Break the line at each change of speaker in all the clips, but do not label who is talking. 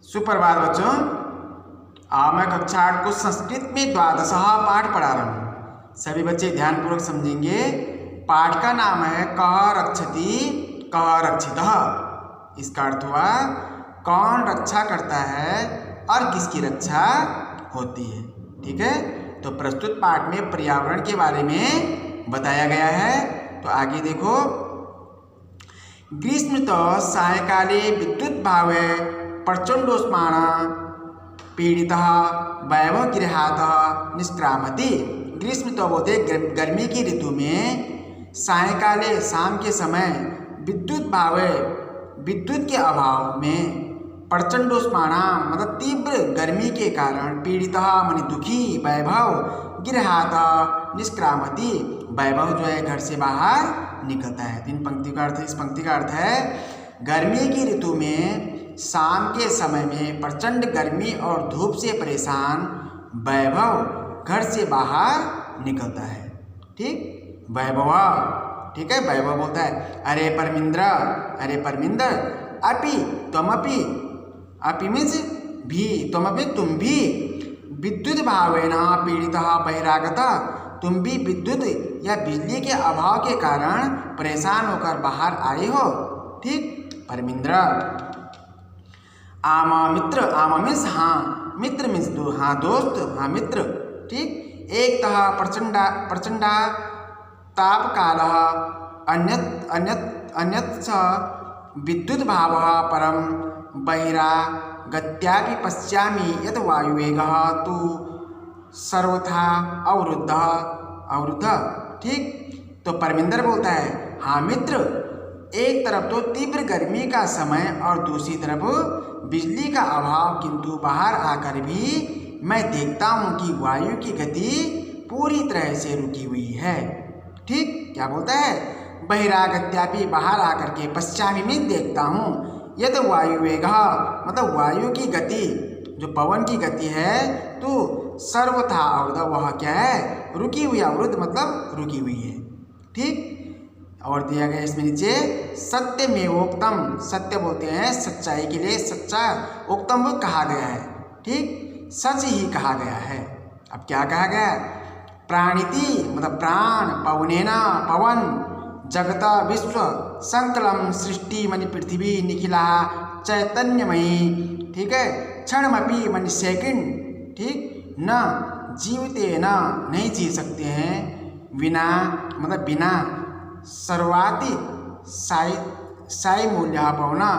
सुप्रभात बच्चों। मैं कक्षा 8 को संस्कृत में द्वादशः पाठ पढ़ा रहा हूँ। सभी बच्चे ध्यानपूर्वक समझेंगे। पाठ का नाम है कः रक्षति कः रक्षितः। इसका अर्थ हुआ कौन रक्षा करता है और किसकी रक्षा होती है। ठीक है, तो प्रस्तुत पाठ में पर्यावरण के बारे में बताया गया है। तो आगे देखो। ग्रीष्मतो सायंकाले विद्युद्भावे प्रचंडोष्माण पीड़ितः वैभवगृहात् निष्क्रामति। ग्रीष्म तो बोलते गर्मी की ऋतु में सायंकाले शाम के समय विद्युत के अभाव में प्रचंडोष्माणा मतलब तीव्र गर्मी के कारण पीड़ितः माने दुखी वैभव गृहात् निष्क्रामति वैभव जो है घर से बाहर निकलता है। इन पंक्ति का अर्थ इस पंक्ति का अर्थ है गर्मी की ऋतु में शाम के समय में प्रचंड गर्मी और धूप से परेशान वैभव घर से बाहर निकलता है। ठीक, वैभव। ठीक है, वैभव बोलता है अरे परमिंद्र अपि त्वमपि, अपि मीन्स भी, त्वमपि तुम भी, विद्युत भावेन पीड़ितः बहिरागतः, तुम भी विद्युत या बिजली के अभाव के कारण परेशान होकर बाहर आए हो। ठीक, परमिंद्र। आमा मित्र, आमा मीन्स हाँ, मित्र मीन्स हाँ दोस्त, हाँ मित्र। ठीक, एक तः प्रचंडा ताप काल अन्यत् विद्युत भाव परम बहिरागत्यापि पश्यामि यत् वायुवेगः तु सर्वथा अवरुद्ध। ठीक, तो परमिंदर बोलता है हाँ मित्र, एक तरफ तो तीव्र गर्मी का समय और दूसरी तरफ बिजली का अभाव, किंतु बाहर आकर भी मैं देखता हूँ कि वायु की गति पूरी तरह से रुकी हुई है। ठीक, क्या बोलता है बहिरागत्यापि बाहर आकर के, पश्चामी में देखता हूँ, यह तो वायु वेग मतलब वायु की गति जो पवन की गति है तो सर्वथा अवरुद्ध, वह क्या है रुकी हुई, अवरुद्ध मतलब रुकी हुई है। ठीक, और दिया गया इसमें नीचे सत्यमेवोक्तम, सत्य बोलते हैं सच्चाई के लिए, सच्चा उक्तम कहा गया है। ठीक, सच ही कहा गया है। अब क्या कहा गया है, प्राणिति मतलब प्राण, पवनेना पवन, जगत विश्व संकलम सृष्टि मनि पृथ्वी निखिला चैतन्यमयी। ठीक है, क्षणमपि मनि सेकंड। ठीक, न जीवते न नहीं जी सकते हैं, बिना मतलब बिना सर्वाति साई मूल्य पवना,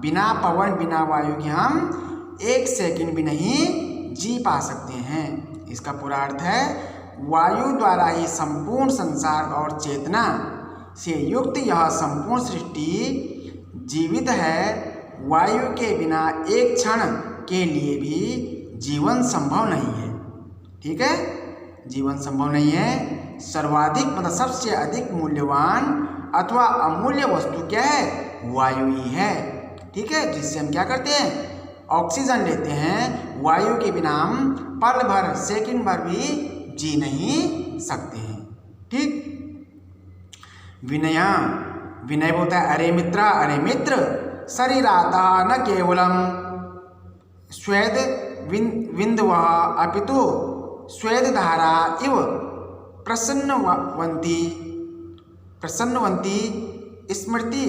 बिना पवन बिना वायु के हम एक सेकंड भी नहीं जी पा सकते हैं। इसका पूरा अर्थ है वायु द्वारा ही संपूर्ण संसार और चेतना से युक्त यह संपूर्ण सृष्टि जीवित है। वायु के बिना एक क्षण के लिए भी जीवन संभव नहीं है। ठीक है, जीवन संभव नहीं है। सर्वाधिक मतलब सबसे अधिक मूल्यवान अथवा अमूल्य वस्तु क्या है, वायु ही है। ठीक है, जिससे हम क्या करते हैं ऑक्सीजन लेते हैं। वायु के बिना हम पल भर सेकंड भर भी जी नहीं सकते हैं। ठीक, विनय बोलता है अरे मित्र शरीरातः न केवलम स्वेद विंदवः अपितु स्वेदधारा इव प्रसन्नवंती स्मृति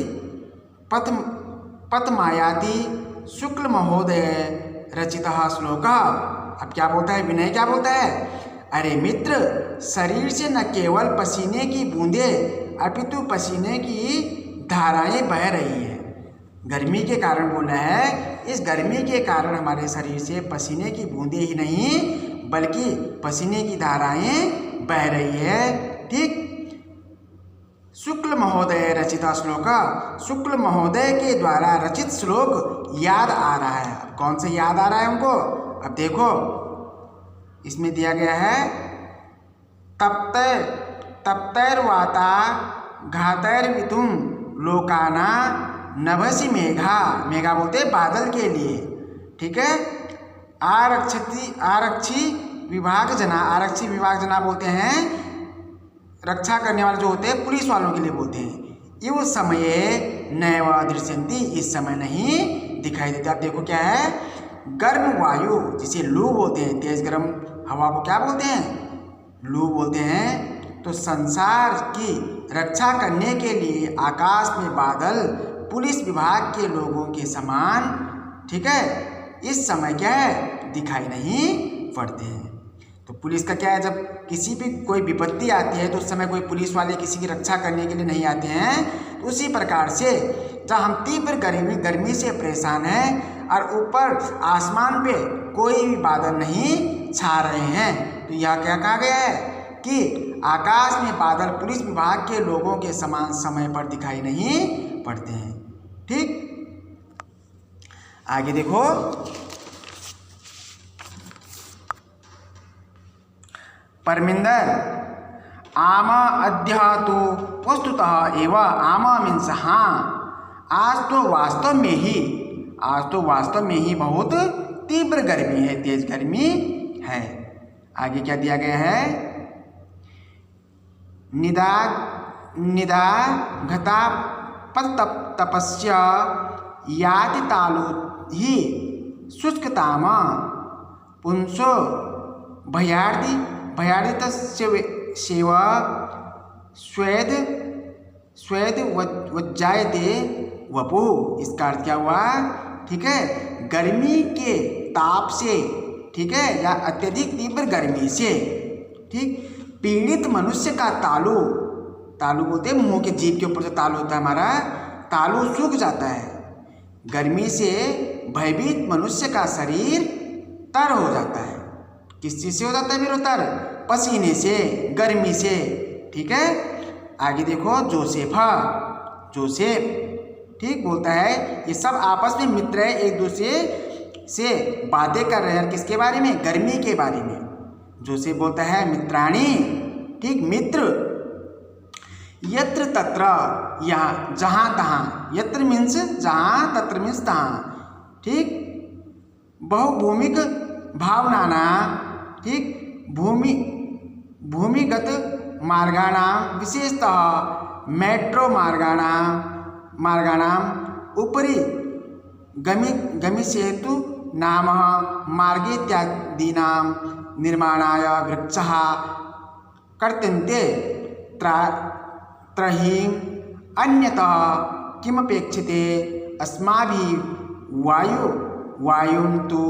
पथमायाति शुक्ल महोदय रचितः श्लोकः। अब क्या बोलता है विनय, क्या बोलता है अरे मित्र, शरीर से न केवल पसीने की बूंदें अपितु पसीने की धाराएं बह रही है। गर्मी के कारण बोल रहा है, इस गर्मी के कारण हमारे शरीर से पसीने की बूंदें ही नहीं बल्कि पसीने की धाराएं बह रही है। ठीक, शुक्ल महोदय रचिता श्लोक, शुक्ल महोदय के द्वारा रचित श्लोक याद आ रहा है। अब कौन से याद आ रहा है हमको, अब देखो इसमें दिया गया है तप्तैर्वाता घातैर्वितुम लोकाना नभसि मेघा, मेघा बोलते बादल के लिए। ठीक है, आरक्षी विभाग जना बोलते हैं रक्षा करने वाले जो होते हैं पुलिस वालों के लिए बोलते हैं। इव समय नैव दृश्यन्ति, इस समय नहीं दिखाई देते। आप देखो क्या है गर्म वायु जिसे लू बोलते हैं, तेज गर्म हवा को क्या बोलते हैं, लू बोलते हैं। तो संसार की रक्षा करने के लिए आकाश में बादल पुलिस विभाग के लोगों के समान, ठीक है, इस समय क्या है, दिखाई नहीं पड़ते हैं। तो पुलिस का क्या है, जब किसी भी कोई विपत्ति आती है तो उस समय कोई पुलिस वाले किसी की रक्षा करने के लिए नहीं आते हैं। तो उसी प्रकार से जब हम तीव्र गर्मी से परेशान हैं और ऊपर आसमान पे कोई भी बादल नहीं छा रहे हैं, तो यह क्या कहा गया है कि आकाश में बादल पुलिस विभाग के लोगों के समान समय पर दिखाई नहीं पड़ते हैं। ठीक, आगे देखो, परमिंदर आमा अद्य तो वस्तुतः एवं आमा मीन्स हाँ, आज तो वास्तव में ही बहुत तीव्र गर्मी है, तेज गर्मी है। आगे क्या दिया गया है, निदा घता पद तपस्या याति तालु ही शुष्कताम पुंसो भयार्दितस्यैव स्वेद वज्जायते वपुः। इसका अर्थ क्या हुआ, ठीक है, गर्मी के ताप से, ठीक है, या अत्यधिक तीव्र गर्मी से, ठीक, पीड़ित मनुष्य का तालु बोलते हैं मुंह के जीभ के ऊपर जो तालु होता है हमारा, तालु सूख जाता है। गर्मी से भयभीत मनुष्य का शरीर तर हो जाता है। किस चीज से हो जाता है मेरे तर, पसीने से, गर्मी से, ठीक है। आगे देखो, जोसेफ, ठीक, बोलता है ये सब आपस में मित्र है, एक दूसरे से बातें कर रहे हैं, किसके बारे में, गर्मी के बारे में। जोसेफ बोलता है मित्राणी, ठीक, मित्र, यत्र तत्र, यहाँ जहाँ तहाँ, यत्र मीन्स जहाँ, तत्र मीन्स तहाँ, ठीक, बहुभूमिक भावनाना, ठीक, भूमिगत मार्गाणां विशेषतः मेट्रो मार्गाणां उपरि गमिष्यतु नाम मार्गे इत्यादीनां निर्माणाय वृक्षः कर्तन्ते त्रयीं अन्यतः किमपेक्षिते अस्माभिः वायुं तु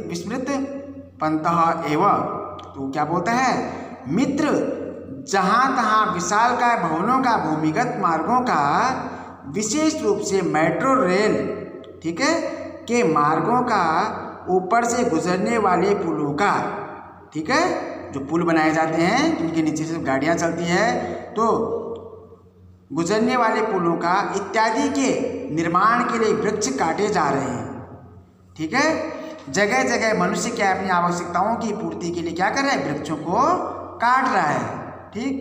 विस्मृतवन्तः एव। तो क्या बोलता है, मित्र, जहाँ तहाँ विशालकाय भवनों का, भूमिगत मार्गों का, विशेष रूप से मेट्रो रेल, ठीक है, के मार्गों का, ऊपर से गुजरने वाले पुलों का, ठीक है, जो पुल बनाए जाते हैं उनके नीचे से गाड़ियाँ चलती है, तो गुजरने वाले पुलों का इत्यादि के निर्माण के लिए वृक्ष काटे जा रहे हैं, ठीक है। जगह जगह मनुष्य क्या अपनी आवश्यकताओं की पूर्ति के लिए क्या कर रहा है, वृक्षों को काट रहा है, ठीक,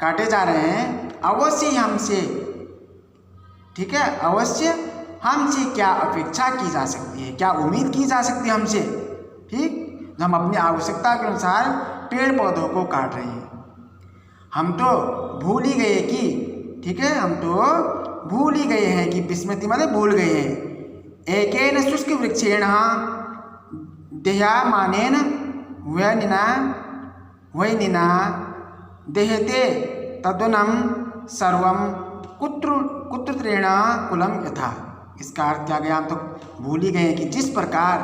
काटे जा रहे हैं। अवश्य हमसे, ठीक है, अवश्य हमसे क्या अपेक्षा की जा सकती है, क्या उम्मीद की जा सकती है हमसे, ठीक, हम अपनी आवश्यकता के अनुसार पेड़ पौधों को काट रहे हैं। हम तो भूल ही गए कि, ठीक है, हम तो भूल ही गए हैं कि, विस्मृति मतलब भूल गए हैं, एकेन शुष्क वृक्षेण देह्यमानेन वैनिना देहते तद्वनं सर्वं कुत्रत्रेण कुलं यथा। इसका अर्थ क्या गया, हम तो भूल ही गए कि जिस प्रकार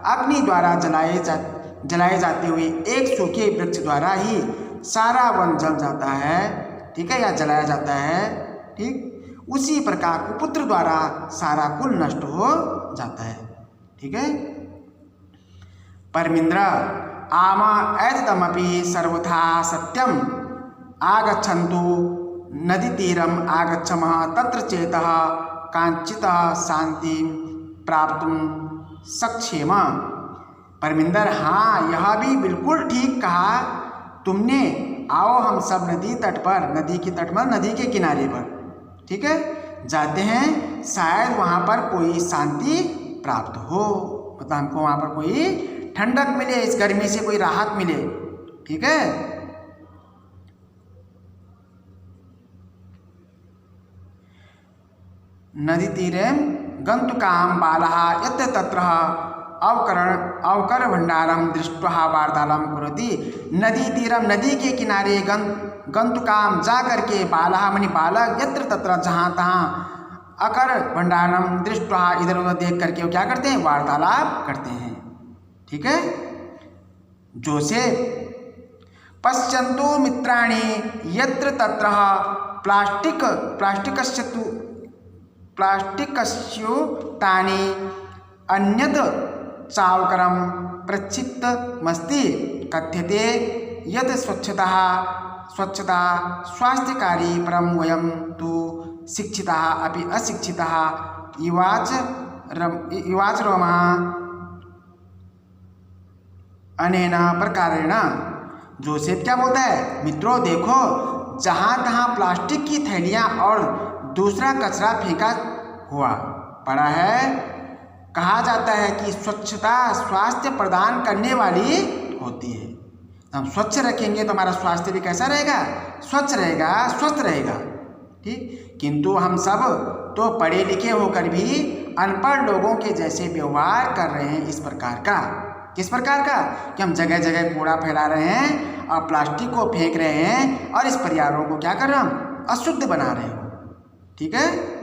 अग्नि द्वारा जलाए जाते हुए एक सूखे वृक्ष द्वारा ही सारा वन जल जाता है, ठीक है, या जलाया जाता है, ठीक, उसी प्रकार कुपुत्र द्वारा सारा कुल नष्ट हो जाता है, ठीक है। परमिंद्र आमा एतदमपि सर्वथा सत्यम आगच्छन्तु नदीतीरम आगच्छमः तत्र चेतः कांचितः शांति प्राप्तुं सक्षेम। परमिंदर, हाँ, यह भी बिल्कुल ठीक कहा तुमने। आओ हम सब नदी तट पर, नदी के तट पर, नदी के किनारे पर, ठीक है, जाते हैं, शायद वहाँ पर कोई शांति प्राप्त हो, मतलब हमको वहाँ पर कोई ठंडक मिले, इस गर्मी से कोई राहत मिले, ठीक है। नदी तीरे गन्तुकाम बालः यत्र तत्र अवकर भंडारम दृष्ट्वा वार्तालाम कुरति। नदी तीरम, नदी के किनारे गन्तुकाम जा करके, बालः मनी बालक, यत्र तत्र जहाँ तहाँ, अकर भंडारम दृष्ट्वा इधर उधर देख करके वो क्या करते हैं, वार्तालाप करते हैं। ठीक है। जोसेफ पश्यन्तु मित्राणि यत्र तत्र प्लास्टिकस्यूतानि अन्यत् चावकरं प्रक्षिप्तमस्ति। कथ्यते यत् स्वच्छता स्वास्थ्यकारी, परं वयं तु शिक्षिताः अपि अशिक्षिताः युवाचरमः अनेन प्रकारेण। जोसेफ क्या बोलता है, मित्रों देखो, जहाँ तहाँ प्लास्टिक की थैलियाँ और दूसरा कचरा फेंका हुआ पड़ा है। कहा जाता है कि स्वच्छता स्वास्थ्य प्रदान करने वाली होती है। हम स्वच्छ रखेंगे तो हमारा स्वास्थ्य भी कैसा रहेगा, स्वच्छ रहेगा, स्वस्थ रहेगा। ठीक। किंतु हम सब तो पढ़े लिखे होकर भी अनपढ़ लोगों के जैसे व्यवहार कर रहे हैं। इस प्रकार का, किस प्रकार का, कि हम जगह जगह कूड़ा फैला रहे हैं और प्लास्टिक को फेंक रहे हैं और इस पर्यावरण को क्या कर रहे हैं, हम अशुद्ध बना रहे हो। ठीक है।